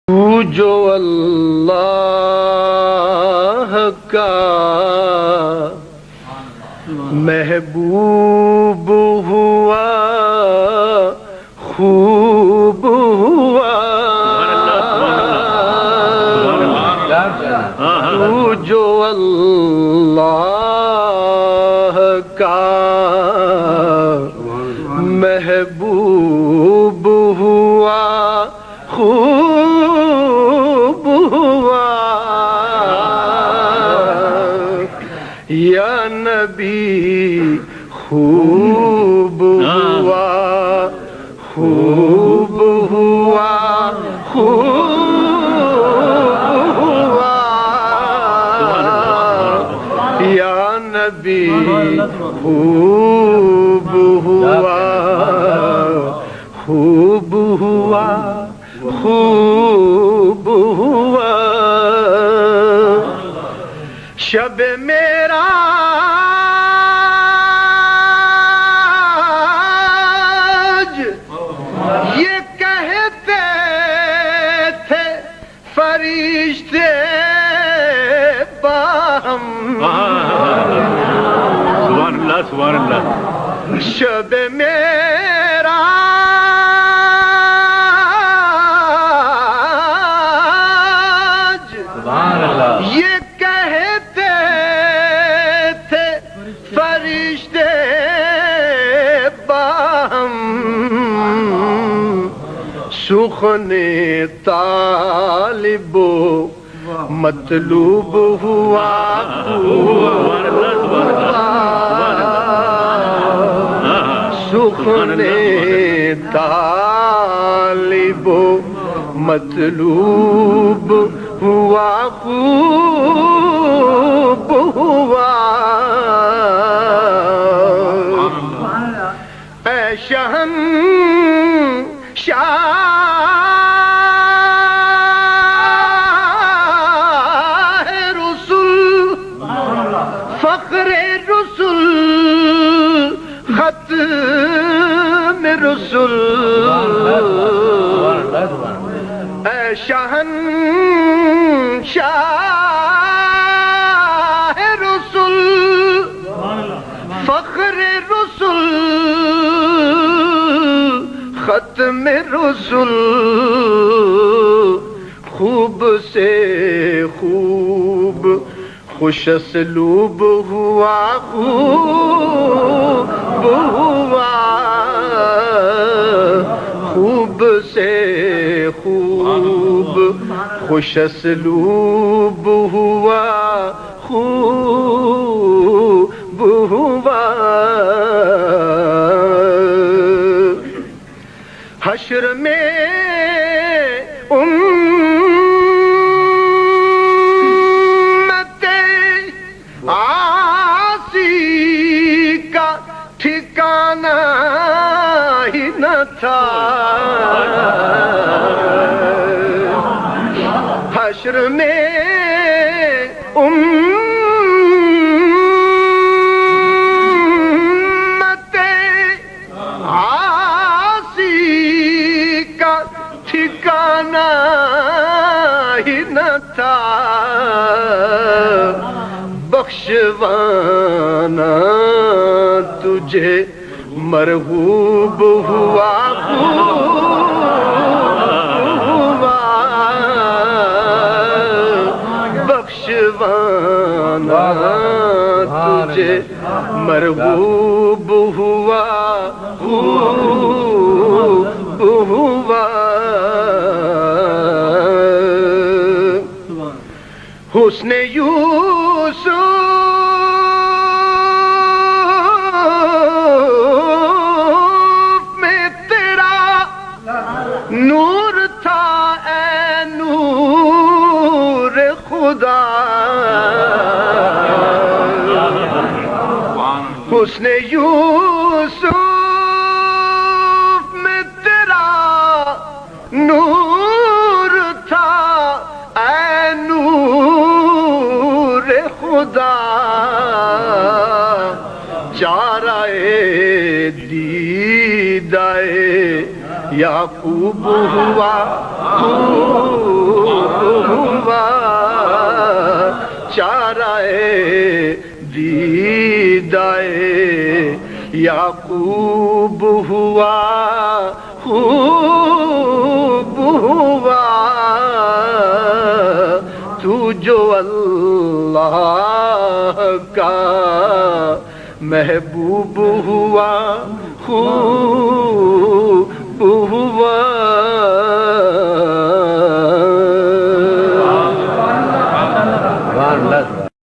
تو جو اللہ کا محبوب ہوا خوب ہوا، تو جو اللہ کا محبوب ہوا خوب ہوا، یا نبی خوب ہوا خوب ہوا خوب ہوا، یا نبی خوب ہوا خوب ہوا خوب ہوا، شب معراج یہ کہتے تھے فرشتے باہم، سبحان اللہ سبحان اللہ، شب معراج یہ کہتے تھے فرشتے باہم، سخن طالب و مطلوب ہوا سخن طالب و مطلوب ہوا خوب ہوا، اے شہنشاہ رسول فخر رسول ختم رسول، اے شہنشاہ رسول فخر رسول ختم رسول، خوب سے خوب خوش اسلوب ہوا خوب ہوا، خوب سے خوب خوش اسلوب ہوا خوب ہوا، حشر میں امت عاصی کا ٹھکانہ ہی نہ تھا، حشر میں امت عاصی کا ٹھکانہ ہی نہ تھا، بخشوانا تجھے مرغوب ہوا ہوا، بخشوانا تجھے مرغوب ہوا خوب ہوا، حسن یوسف میں تیرا نور تھا، اے نور خدا، حسن یوسف میں تیرا نور تھا، اے نور خدا، چارہ دیدہ یعقوب ہوا یعقوب ہوا خوب ہوا تو جو اللہ کا محبوب ہوا خوب